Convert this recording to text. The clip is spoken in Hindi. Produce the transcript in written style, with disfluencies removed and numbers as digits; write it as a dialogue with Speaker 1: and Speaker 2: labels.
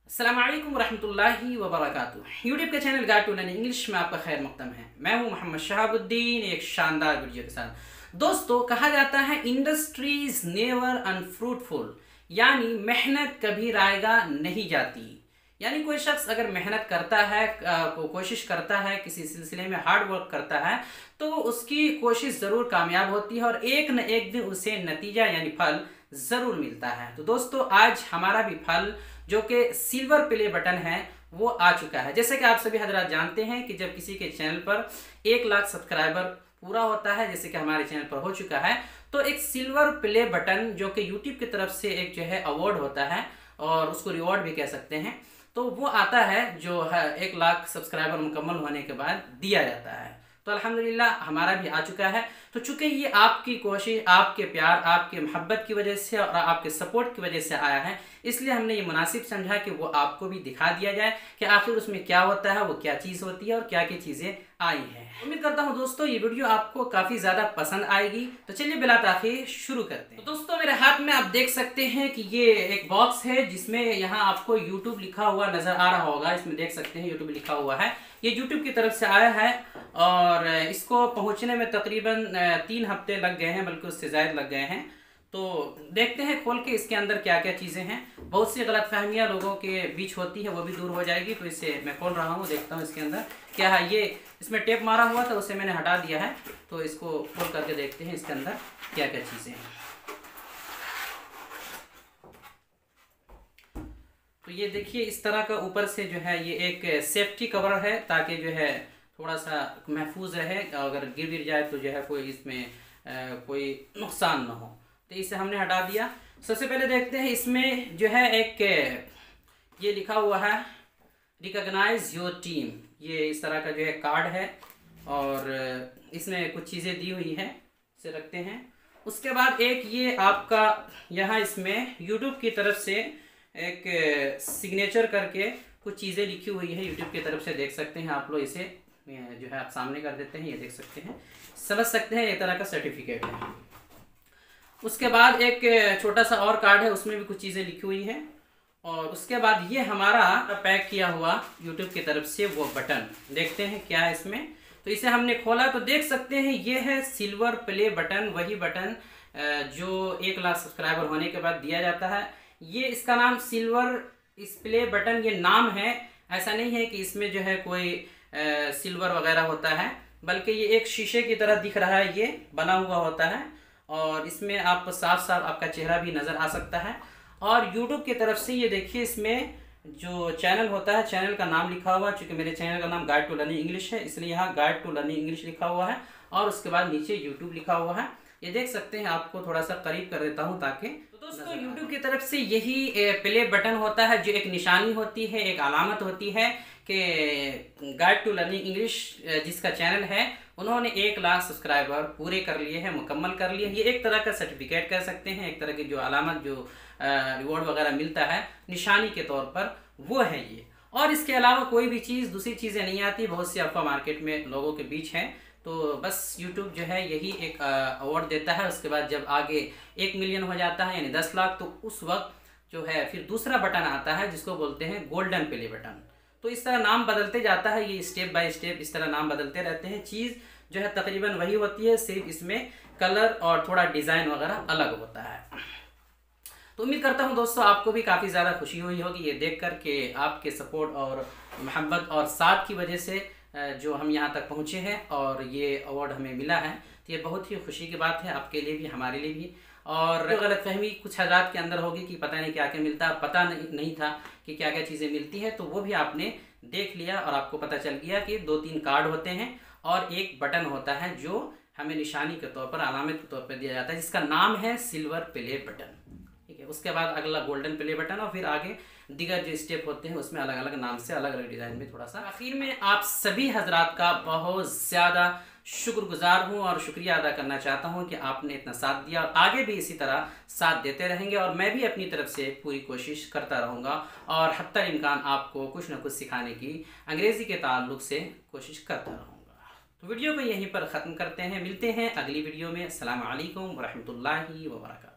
Speaker 1: अस्सलाम वालेकुम रहमतुल्लाहि व बरकातुहू। यूट्यूब के channel guide to learning English में आपका खैर मक़दम है। मैं हूं मोहम्मद शहाबुद्दीन, एक शानदार वीडियो के साथ। दोस्तों, कहा जाता है इंडस्ट्रीज नेवर अनफ्रूटफुल, यानी मेहनत कभी रायगा नहीं जाती। यानी कोई शख्स अगर मेहनत करता है, कोशिश करता है, किसी सिलसिले में हार्ड वर्क करता है, तो उसकी कोशिश ज़रूर कामयाब होती है और एक न एक दिन उसे नतीजा यानी फल ज़रूर मिलता है। तो दोस्तों, आज हमारा भी फल जो कि सिल्वर प्ले बटन है वो आ चुका है। जैसे कि आप सभी हजरात जानते हैं कि जब किसी के चैनल पर 1 लाख सब्सक्राइबर पूरा होता है, जैसे कि हमारे चैनल पर हो चुका है, तो एक सिल्वर प्ले बटन जो कि यूट्यूब की तरफ से एक जो है अवार्ड होता है और उसको रिवॉर्ड भी कह सकते हैं, तो वो आता है जो है 1 लाख सब्सक्राइबर मुकम्मल होने के बाद दिया जाता है। तो अल्हम्दुलिल्लाह हमारा भी आ चुका है। तो चूंकि ये आपकी कोशिश, आपके प्यार, आपके मोहब्बत की वजह से और आपके सपोर्ट की वजह से आया है, इसलिए हमने ये मुनासिब समझा कि वो आपको भी दिखा दिया जाए कि आखिर उसमें क्या होता है, वो क्या चीज़ होती है और क्या क्या चीज़ें आई हैं। उम्मीद करता हूँ दोस्तों ये वीडियो आपको काफ़ी ज़्यादा पसंद आएगी। तो चलिए बिला ताख़ीर शुरू करते हैं। तो दोस्तों, मेरे हाथ में आप देख सकते हैं कि ये एक बॉक्स है जिसमें यहाँ आपको यूट्यूब लिखा हुआ नज़र आ रहा होगा। इसमें देख सकते हैं यूट्यूब लिखा हुआ है। ये यूट्यूब की तरफ से आया है और इसको पहुँचने में तकरीबन 3 हफ्ते लग गए हैं, बल्कि उससे ज़्यादा लग गए हैं। तो देखते हैं खोल के इसके अंदर क्या क्या चीज़ें हैं। बहुत सी गलतफहमियाँ लोगों के बीच होती है, वो भी दूर हो जाएगी। तो इसे मैं खोल रहा हूँ, देखता हूँ इसके अंदर क्या है। ये इसमें टेप मारा हुआ था, उसे मैंने हटा दिया है। तो इसको खोल करके देखते हैं इसके अंदर क्या क्या चीज़ें हैं। तो ये देखिए, इस तरह का ऊपर से जो है ये एक सेफ्टी कवर है, ताकि जो है थोड़ा सा महफूज रहे, अगर गिर जाए तो जो है कोई इसमें कोई नुकसान ना हो। तो इसे हमने हटा दिया। सबसे पहले देखते हैं इसमें जो है एक ये लिखा हुआ है रिकॉग्नाइज योर टीम। ये इस तरह का जो है कार्ड है और इसमें कुछ चीज़ें दी हुई हैं, इसे रखते हैं। उसके बाद एक ये आपका यहाँ इसमें यूट्यूब की तरफ से एक सिग्नेचर करके कुछ चीज़ें लिखी हुई है यूट्यूब की तरफ से, देख सकते हैं आप लोग। इसे जो है आप सामने कर देते हैं, ये देख सकते हैं, समझ सकते हैं, एक तरह का सर्टिफिकेट है। उसके बाद एक छोटा सा और कार्ड है, उसमें भी कुछ चीज़ें लिखी हुई हैं। और उसके बाद ये हमारा पैक किया हुआ यूट्यूब की तरफ से वो बटन, देखते हैं क्या है इसमें। तो इसे हमने खोला तो देख सकते हैं ये है सिल्वर प्ले बटन, वही बटन जो 1 लाख सब्सक्राइबर होने के बाद दिया जाता है। ये इसका नाम सिल्वर प्ले बटन ये नाम है। ऐसा नहीं है कि इसमें जो है कोई सिल्वर वगैरह होता है, बल्कि ये एक शीशे की तरह दिख रहा है, ये बना हुआ होता है और इसमें आप साफ साफ आपका चेहरा भी नज़र आ सकता है। और यूट्यूब की तरफ से ये देखिए, इसमें जो चैनल होता है, चैनल का नाम लिखा हुआ है। चूँकि मेरे चैनल का नाम गाइड टू लर्निंग इंग्लिश है, इसलिए यहाँ गाइड टू लर्निंग इंग्लिश लिखा हुआ है और उसके बाद नीचे यूट्यूब लिखा हुआ है। ये देख सकते हैं, आपको थोड़ा सा करीब कर देता हूँ ताकि। तो दोस्तों, यूट्यूब की तरफ से यही प्ले बटन होता है, जो एक निशानी होती है, एक अलामत होती है कि गाइड टू लर्निंग इंग्लिश जिसका चैनल है, उन्होंने 1 लाख सब्सक्राइबर पूरे कर लिए हैं, मुकम्मल कर लिए हैं। ये एक तरह का सर्टिफिकेट कह सकते हैं, एक तरह की जो अलामत, जो रिवॉर्ड वगैरह मिलता है निशानी के तौर पर, वो है ये। और इसके अलावा कोई भी चीज़, दूसरी चीज़ें नहीं आती। बहुत सी अफवाह मार्केट में लोगों के बीच हैं, तो बस यूट्यूब जो है यही एक अवार्ड देता है। उसके बाद जब आगे 1 मिलियन हो जाता है यानी 10 लाख, तो उस वक्त जो है फिर दूसरा बटन आता है जिसको बोलते हैं गोल्डन प्ले बटन। तो इस तरह नाम बदलते जाता है, ये स्टेप बाय स्टेप इस तरह नाम बदलते रहते हैं। चीज़ जो है तकरीबन वही होती है, सिर्फ इसमें कलर और थोड़ा डिज़ाइन वगैरह अलग होता है। तो उम्मीद करता हूँ दोस्तों आपको भी काफ़ी ज़्यादा खुशी हुई होगी ये देख कर के आपके सपोर्ट और मोहब्बत और साथ की वजह से जो हम यहाँ तक पहुँचे हैं और ये अवार्ड हमें मिला है। तो ये बहुत ही खुशी की बात है, आपके लिए भी, हमारे लिए भी। और गलतफहमी कुछ हज़रात के अंदर होगी कि पता नहीं क्या क्या मिलता, पता नहीं था कि क्या क्या चीज़ें मिलती है, तो वो भी आपने देख लिया और आपको पता चल गया कि 2-3 कार्ड होते हैं और एक बटन होता है जो हमें निशानी के तौर पर, अलामत के तौर पर दिया जाता है, जिसका नाम है सिल्वर प्ले बटन। ठीक है, उसके बाद अगला गोल्डन प्ले बटन और फिर आगे दीगर जो स्टेप होते हैं उसमें अलग अलग नाम से, अलग अलग डिज़ाइन में थोड़ा सा। आखिर में आप सभी हजरात का बहुत ज़्यादा शुक्रगुजार हूँ और शुक्रिया अदा करना चाहता हूँ कि आपने इतना साथ दिया और आगे भी इसी तरह साथ देते रहेंगे। और मैं भी अपनी तरफ से पूरी कोशिश करता रहूँगा और हत्ता इम्कान आपको कुछ न कुछ सिखाने की अंग्रेज़ी के ताल्लुक़ से कोशिश करता रहूँगा। तो वीडियो को यहीं पर ख़त्म करते हैं, मिलते हैं अगली वीडियो में। अस्सलाम वालेकुम व रहमतुल्लाहि व बरकातहू।